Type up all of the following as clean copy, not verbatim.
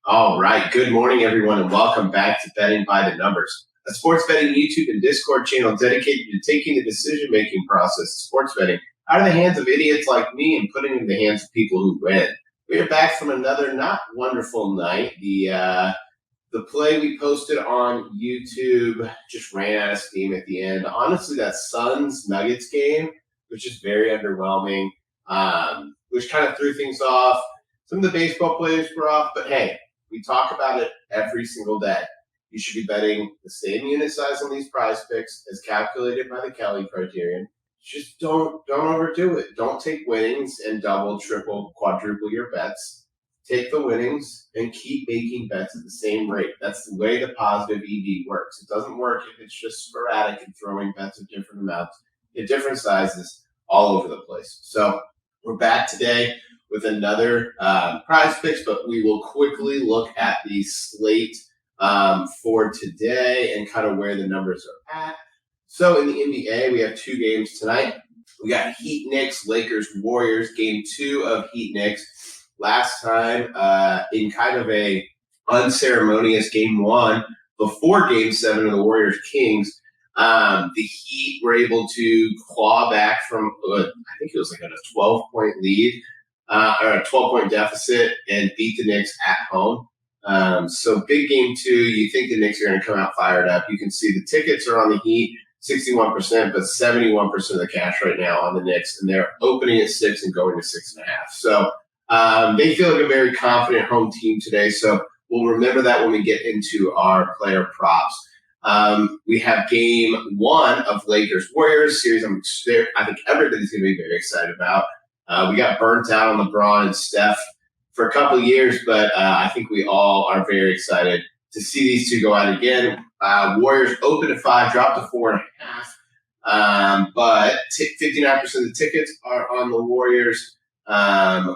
All right. Good morning, everyone, and welcome back to Betting by the Numbers, a sports betting YouTube and Discord channel dedicated to taking the decision-making process of sports betting out of the hands of idiots like me and putting it in the hands of people who win. We are back from another not wonderful night. The play we posted on YouTube just ran out of steam at the end. Honestly, that Suns-Nuggets game was just very underwhelming, which kind of threw things off. Some of the baseball players were off, but hey, we talk about it every single day. You should be betting the same unit size on these PrizePicks as calculated by the Kelly criterion. Just don't overdo it. Don't take winnings and double, triple, quadruple your bets. Take the winnings and keep making bets at the same rate. That's the way the positive EV works. It doesn't work if it's just sporadic and throwing bets at different amounts at different sizes all over the place. So we're back today with another PrizePicks, but we will quickly look at the slate for today and kind of where the numbers are at. So in the NBA, we have two games tonight. We got Heat Knicks, Lakers Warriors, game 2 of Heat Knicks. Last time in kind of a unceremonious game 1 before game 7 of the Warriors Kings, the Heat were able to claw back from, I think it was like a 12-point lead, or a 12-point deficit and beat the Knicks at home. So big game 2, you think the Knicks are going to come out fired up. You can see the tickets are on the Heat, 61%, but 71% of the cash right now on the Knicks, and they're opening at 6 and going to 6.5. So they feel like a very confident home team today. So we'll remember that when we get into our player props. We have game 1 of Lakers Warriors series. I think everybody's going to be very excited about. We got burnt out on LeBron and Steph for a couple of years, but I think we all are very excited to see these two go out again. Warriors open at 5, drop to 4.5, but 59% of the tickets are on the Warriors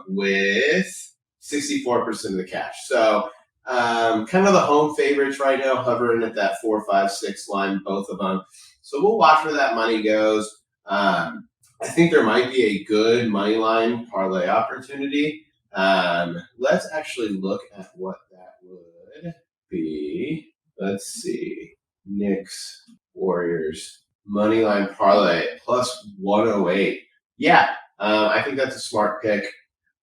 with 64% of the cash. So kind of the home favorites right now, hovering at that 4, 5, 6 line, both of them. So we'll watch where that money goes. I think there might be a good money line parlay opportunity. Let's actually look at what that would be. Let's see. Knicks, Warriors, money line parlay plus 108. Yeah, I think that's a smart pick.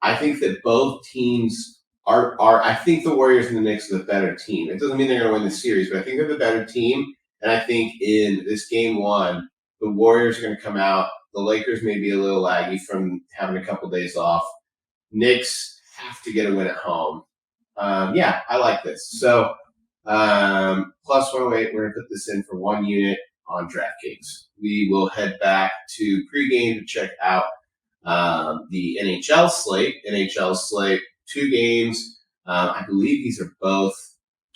I think that both teams are I think the Warriors and the Knicks are the better team. It doesn't mean they're going to win the series, but I think they're the better team. And I think in this game 1, the Warriors are going to come out. The Lakers may be a little laggy from having a couple days off. Knicks have to get a win at home. Yeah, I like this. So plus 108, we're going to put this in for 1 unit on DraftKings. We will head back to pregame to check out the NHL slate. 2 games. I believe these are both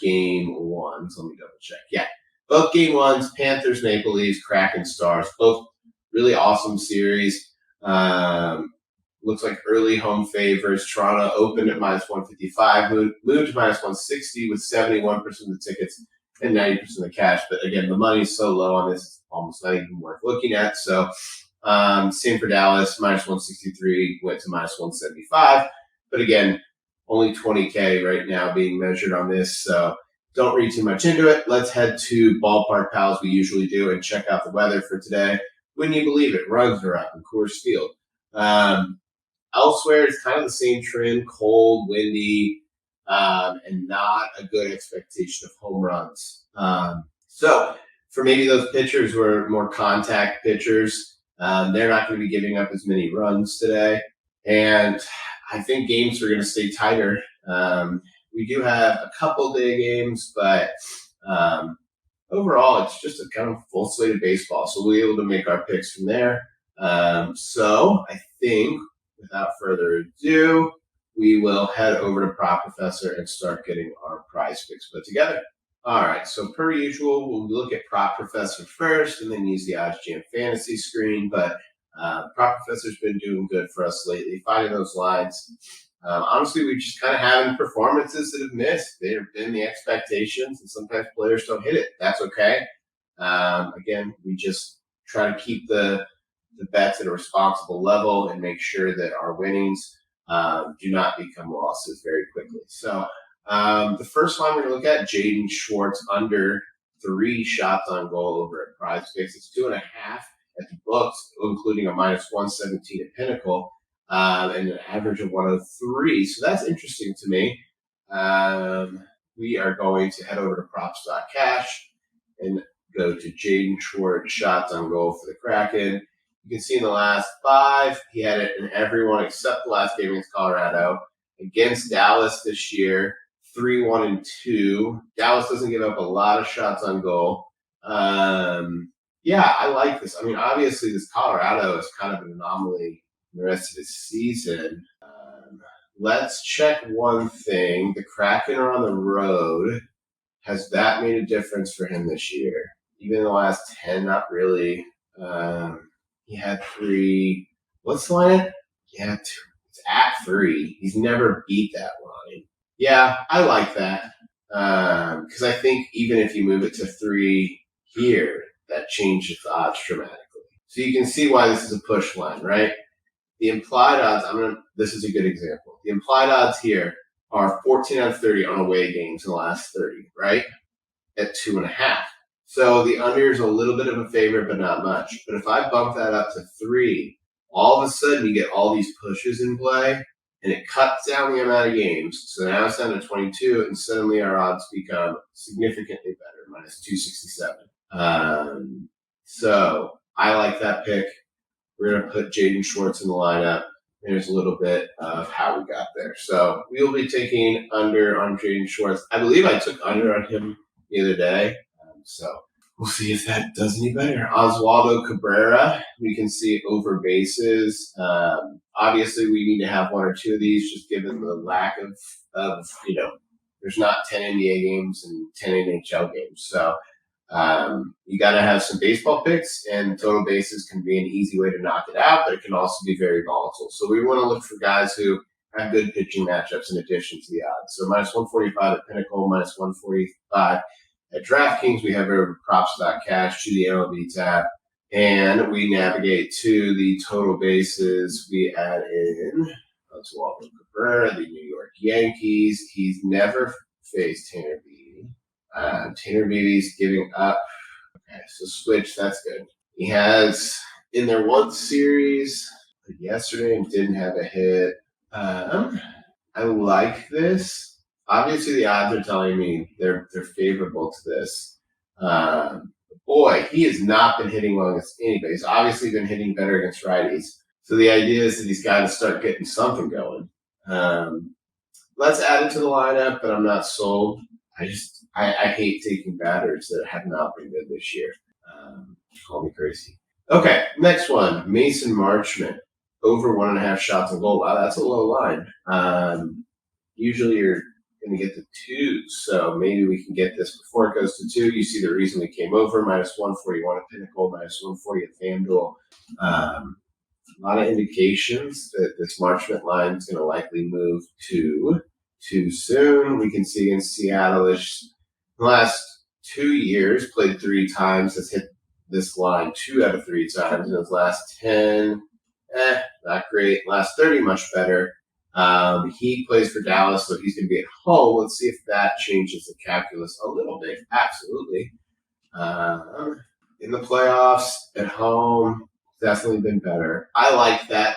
game 1s. Let me double check. Yeah, both game 1s. Panthers, Maple Leafs, Kraken, Stars. Both really awesome series. Looks like early home favors. Toronto opened at minus 155, moved to minus 160 with 71% of the tickets and 90% of the cash. But again, the money's so low on this, it's almost not even worth looking at. So same for Dallas, minus 163, went to minus 175. But again, only 20K right now being measured on this. So don't read too much into it. Let's head to ballparkpal as we usually do and check out the weather for today. Wouldn't you believe it? Runs are up in Coors Field. Elsewhere, it's kind of the same trend, cold, windy, and not a good expectation of home runs. So for maybe those pitchers who are more contact pitchers, they're not going to be giving up as many runs today. And I think games are going to stay tighter. We do have a couple day games, but overall, it's just a kind of full slate of baseball. So we'll be able to make our picks from there. So I think without further ado, we will head over to Prop Professor and start getting our PrizePicks put together. All right, so per usual, we'll look at Prop Professor first and then use the Odds Jam Fantasy screen. But Prop Professor's been doing good for us lately, finding those lines. Honestly, we just kind of having performances that have missed. They've been the expectations, and sometimes players don't hit it. That's okay. Again, we just try to keep the bets at a responsible level and make sure that our winnings do not become losses very quickly. So The first line we're going to look at, Jaden Schwartz under 3 shots on goal over at PrizePicks. It's 2.5 at the books, including a -117 at Pinnacle, and an average of 103. So that's interesting to me. We are going to head over to props.cash and go to Jaden Schwartz shots on goal for the Kraken. You can see in the last 5, he had it in everyone except the last game against Colorado. Against Dallas this year, 3-1-2. Dallas doesn't give up a lot of shots on goal. Yeah, I like this. I mean, obviously, this Colorado is kind of an anomaly in the rest of the season. Let's check one thing. The Kraken are on the road. Has that made a difference for him this year? Even in the last 10, not really. He had 3. What's the line? Yeah, 2. It's at 3. He's never beat that line. Yeah, I like that. Because I think even if you move it to 3 here, that changes the odds dramatically. So you can see why this is a push line, right? The implied odds, this is a good example. The implied odds here are 14 out of 30 on away games in the last 30, right? At 2.5. So the under is a little bit of a favorite, but not much. But if I bump that up to 3, all of a sudden you get all these pushes in play, and it cuts down the amount of games. So now it's down to 22, and suddenly our odds become significantly better, -267. So I like that pick. We're going to put Jaden Schwartz in the lineup. There's a little bit of how we got there. So we'll be taking under on Jaden Schwartz. I believe I took under on him the other day. So we'll see if that does any better. Oswaldo Cabrera, we can see over bases. Obviously, we need to have 1 or 2 of these just given the lack of there's not 10 NBA games and 10 NHL games. So you got to have some baseball picks, and total bases can be an easy way to knock it out, but it can also be very volatile. So we want to look for guys who have good pitching matchups in addition to the odds. So -145 at Pinnacle, -145 at DraftKings. We have over props.cash to the MLB tab, and we navigate to the total bases. We add in Oswaldo Cabrera, the New York Yankees. He's never faced Tanner Beatty. Tanner Beatty's giving up. Okay, so switch. That's good. He has in their one series yesterday and didn't have a hit. I like this. Obviously, the odds are telling me they're favorable to this. Boy, he has not been hitting well against anybody. He's obviously been hitting better against righties. So the idea is that he's got to start getting something going. Let's add it to the lineup, but I'm not sold. I hate taking batters that have not been good this year. Call me crazy. Okay, next one. Mason Marchment. Over 1.5 shots on goal. Wow, that's a low line. Usually you're going to get the 2, so maybe we can get this before it goes to 2. You see the reason we came over, -141 at Pinnacle, -140 at FanDuel. A lot of indications that this Marchment line is going to likely move to too soon. We can see in Seattle, the last 2 years, played 3 times, has hit this line 2 out of 3 times. In his last 10, not great. Last 30, much better. He plays for Dallas, so he's going to be at home. Let's see if that changes the calculus a little bit. Absolutely. In the playoffs, at home, definitely been better. I like that.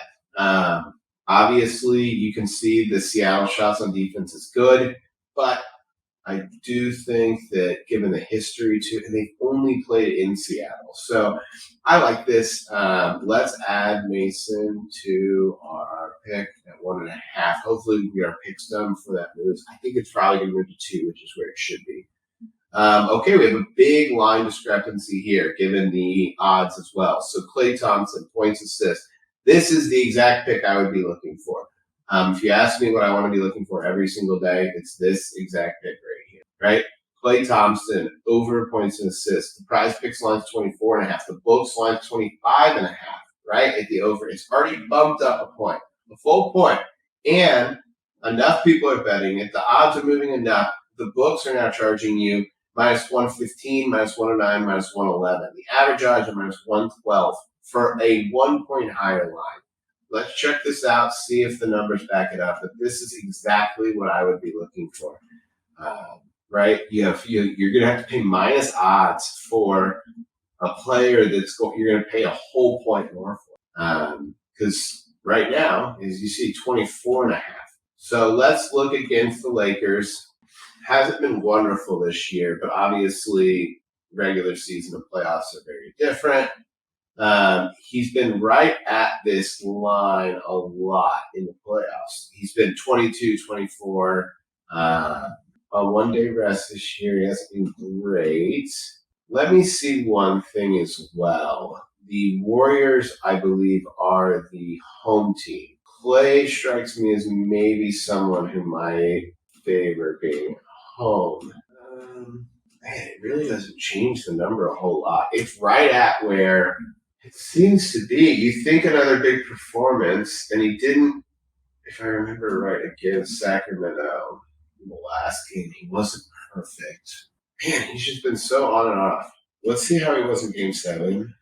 Obviously, you can see the Seattle shots on defense is good, but I do think that given the history too, and they've only played in Seattle. So I like this. Let's add Mason to our pick at 1.5. Hopefully we get our picks done for that move. I think it's probably going to move to 2, which is where it should be. Okay, we have a big line discrepancy here given the odds as well. So Klay Thompson, points, assists. This is the exact pick I would be looking for. If you ask me what I want to be looking for every single day, it's this exact pick right here, right? Klay Thompson, over points and assists. The PrizePicks line's 24.5. The books line's 25.5, right? At the over. It's already bumped up a point, a full point. And enough people are betting it. The odds are moving enough. The books are now charging you -115, -109, -111. The average odds are -112 for a 1 point higher line. Let's check this out, see if the numbers back it up. But this is exactly what I would be looking for. Right? You're going to have to pay minus odds for a player you're going to pay a whole point more for. Because right now, as you see, 24.5. So let's look against the Lakers. Hasn't been wonderful this year, but obviously regular season and playoffs are very different. He's been right at this line a lot in the playoffs. He's been 22, 24. On one-day rest this year, he hasn't been great. Let me see one thing as well. The Warriors, I believe, are the home team. Clay strikes me as maybe someone who might favor being home. It really doesn't change the number a whole lot. It's right at where it seems to be. You think another big performance, and he didn't, if I remember right, against Sacramento in the last game. He wasn't perfect. Man, he's just been so on and off. Let's see how he was in Game 7.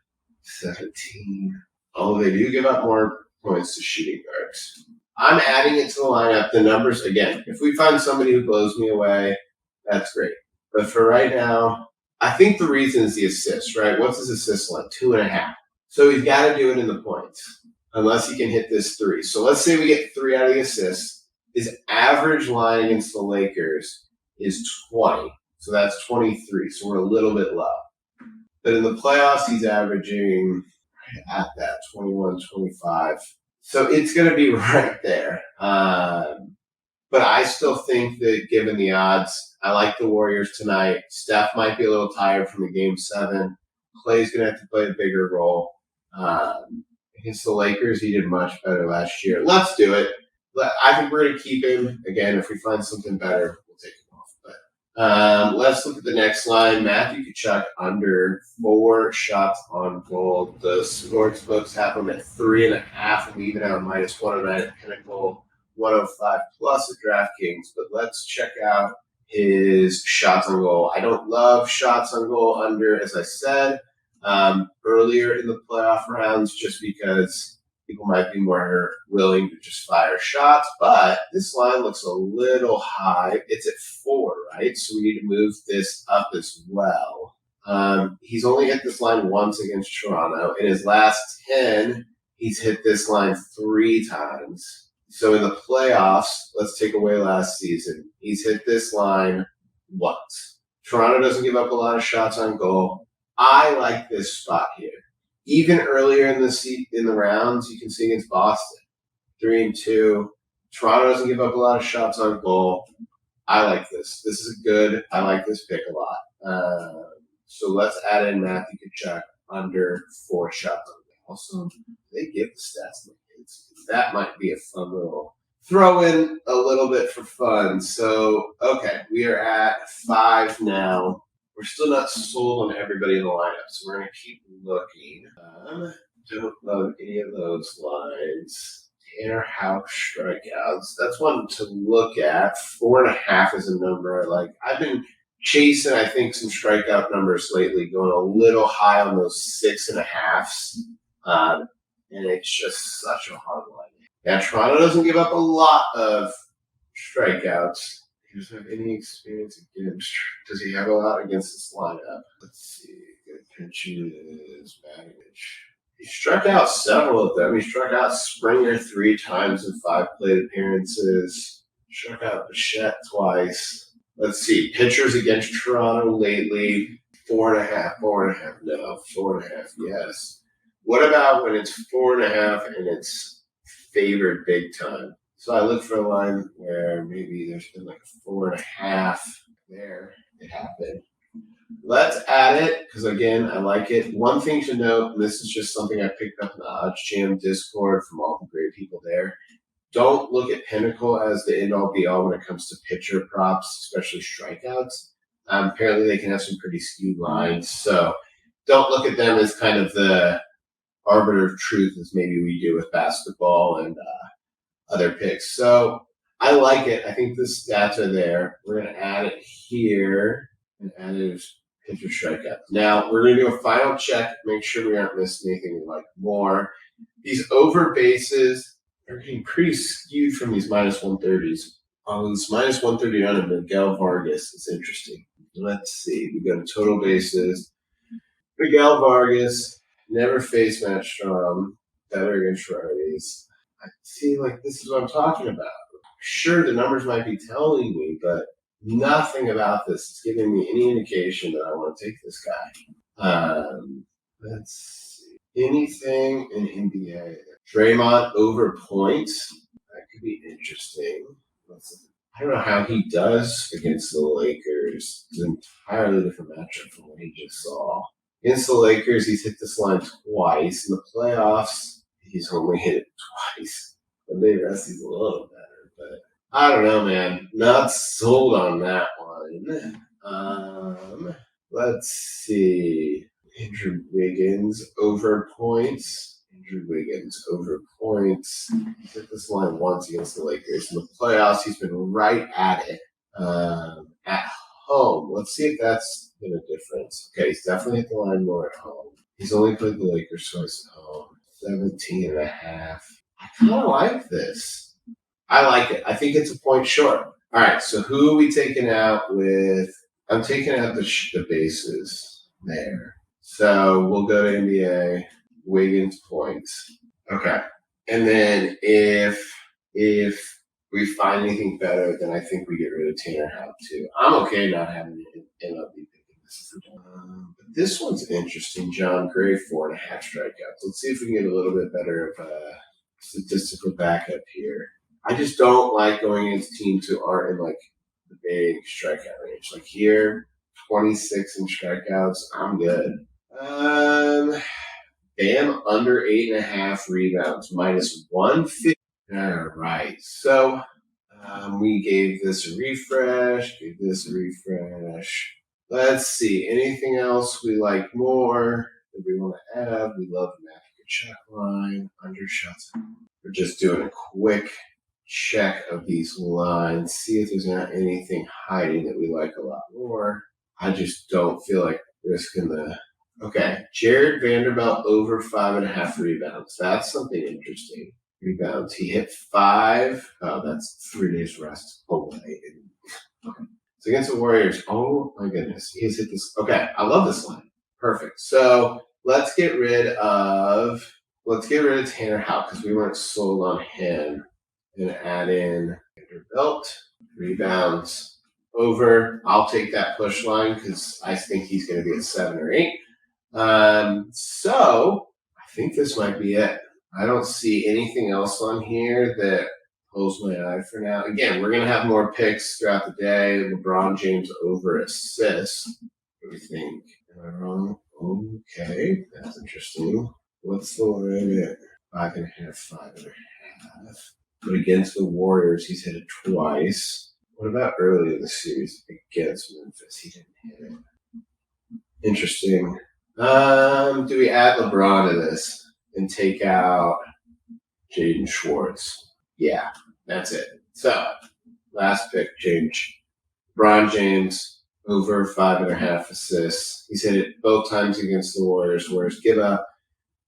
17. Oh, they do give up more points to shooting guards. I'm adding it to the lineup. The numbers, again, if we find somebody who blows me away, that's great. But for right now, I think the reason is the assists, right? What's his assist line? 2.5. So he's got to do it in the points, unless he can hit this 3. So let's say we get 3 out of the assists. His average line against the Lakers is 20. So that's 23. So we're a little bit low. But in the playoffs, he's averaging right at that, 21, 25. So it's going to be right there. But I still think that given the odds, I like the Warriors tonight. Steph might be a little tired from the Game 7. Clay's going to have to play a bigger role. Against the Lakers, he did much better last year. Let's do it. I think we're going to keep him. Again, if we find something better, we'll take him off. But let's look at the next line. Matthew Tkachuk under 4 shots on goal. The sports books have him at 3.5, and we even have a -109 at Pinnacle, 105 plus at DraftKings. But let's check out his shots on goal. I don't love shots on goal under, as I said, earlier in the playoff rounds, just because people might be more willing to just fire shots. But this line looks a little high. It's at 4, right? So we need to move this up as well. He's only hit this line once against Toronto. In his last 10, he's hit this line 3 times. So in the playoffs, let's take away last season, he's hit this line once. Toronto doesn't give up a lot of shots on goal. I like this spot here. Even earlier in the rounds, you can see against Boston, 3-2. Toronto doesn't give up a lot of shots on goal. I like this. This is good. I like this pick a lot. So let's add in Matthew Tkachuk under 4 shots on goal. Also, they give the stats. That might be a fun little throw in a little bit for fun. So, okay, we are at 5 now. We're still not sold on everybody in the lineup, so we're going to keep looking. Don't love any of those lines. Tanner Houck strikeouts. That's one to look at. 4.5 is a number I like. I've been chasing, I think, some strikeout numbers lately, going a little high on those 6.5s. And it's just such a hard line. Now, Toronto doesn't give up a lot of strikeouts. He doesn't have any experience against. Does he have a lot against this lineup? Let's see. Good pitches, baggage. He struck out several of them. He struck out Springer 3 times in 5 plate appearances. Struck out Bichette twice. Let's see. Pitchers against Toronto lately. 4.5. 4.5. No. 4.5. Yes. What about when it's 4.5 and it's favored big time? So I look for a line where maybe there's been like a 4.5 there. It happened. Let's add it because, again, I like it. One thing to note, and this is just something I picked up in the Odds Jam Discord from all the great people there. Don't look at Pinnacle as the end-all be-all when it comes to pitcher props, especially strikeouts. Apparently, they can have some pretty skewed lines. So don't look at them as kind of the arbiter of truth as maybe we do with basketball and other picks. So I like it. I think the stats are there. We're going to add it here and add it as pitcher strikeout. Now, we're going to do a final check, make sure we aren't missing anything we like more. These over bases are getting pretty skewed from these minus 130s. This minus 139 of Miguel Vargas is interesting. Let's see. We go to total bases. Miguel Vargas never faced Matt Strom. Better against righties. I feel like this is what I'm talking about. Sure, the numbers might be telling me, but nothing about this is giving me any indication that I want to take this guy. Let's see. Anything in NBA? Draymond over points. That could be interesting. I don't know how he does against the Lakers. It's an entirely different matchup from what he just saw. Against the Lakers, he's hit this line twice. In the playoffs, he's only hit it twice. When they rest, he's a little better. But I don't know, man. Not sold on that one. Let's see. Andrew Wiggins over points. He hit this line once against the Lakers. In the playoffs, he's been right at it. At home. Let's see if that's been a difference. Okay, he's definitely hit the line more at home. He's only played the Lakers twice at home. 17.5. I kind of like this. I like it. I think it's a point short. All right, so who are we taking out with? I'm taking out the bases there. So we'll go to NBA. Wiggins points. Okay. And then if we find anything better, then I think we get rid of Tanner Houck too. I'm okay not having MLB picking this. But this one's interesting. John Gray, 4.5 strikeouts. Let's see if we can get a little bit better of a statistical backup here. I just don't like going against teams who aren't in like the big strikeout range. Like here, 26 in strikeouts. I'm good. Bam under 8.5 rebounds, minus 150. All right, so we gave this a refresh. Let's see. Anything else we like more that we want to add? We love the Matthew check line, undershots. We're just doing a quick check of these lines, see if there's not anything hiding that we like a lot more. I just don't feel like risking the... Okay, Jared Vanderbilt over 5.5 rebounds. That's something interesting. Rebounds. He hit 5. Oh, that's 3 days rest away. Okay. So against the Warriors. Oh my goodness, he has hit this. Okay, I love this line. Perfect. So let's get rid of Tanner Houck because we weren't sold on him, and add in Vanderbilt. Rebounds over. I'll take that push line because I think he's going to be at 7 or 8. So I think this might be it. I don't see anything else on here that pulls my eye for now. Again, we're going to have more picks throughout the day. LeBron James over assists. What do you think? Am I wrong? Okay, that's interesting. What's the line at? 5.5. But against the Warriors, he's hit it twice. What about early in the series against Memphis? He didn't hit it. Interesting. Do we add LeBron to this and take out Jaden Schwartz? Yeah, that's it. So, last pick, change. LeBron James over 5.5 assists. He's hit it both times against the Warriors. Warriors give up.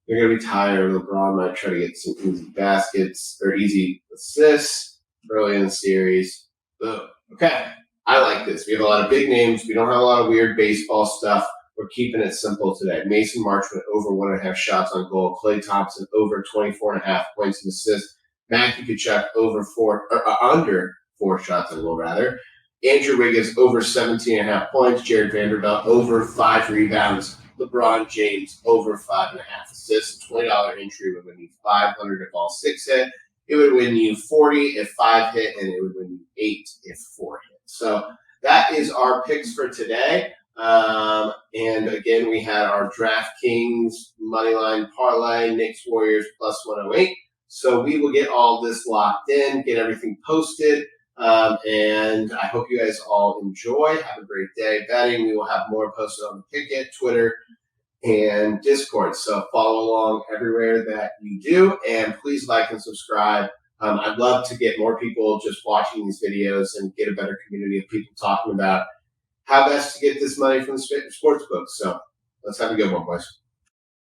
They're going to be tired. LeBron might try to get some easy baskets or easy assists early in the series. Boom. Okay, I like this. We have a lot of big names. We don't have a lot of weird baseball stuff. We're keeping it simple today. Mason Marchment over 1.5 shots on goal. Klay Thompson over 24.5 points and assists. Matthew Tkachuk under 4 shots on goal, rather. Andrew Wiggins over 17.5 points. Jared Vanderbilt over 5 rebounds. LeBron James over 5.5 assists. $20 entry would win you $500 if all 6 hit. It would win you $40 if 5 hit, and it would win you $8 if 4 hit. So that is our picks for today. And again, we had our DraftKings moneyline parlay, Knicks Warriors plus 108. So we will get all this locked in, get everything posted. And I hope you guys all enjoy. Have a great day betting. We will have more posted on the Picket, Twitter, and Discord. So follow along everywhere that you do. And please like and subscribe. I'd love to get more people just watching these videos and get a better community of people talking about how best to get this money from the sports books. So let's have a good one, boys.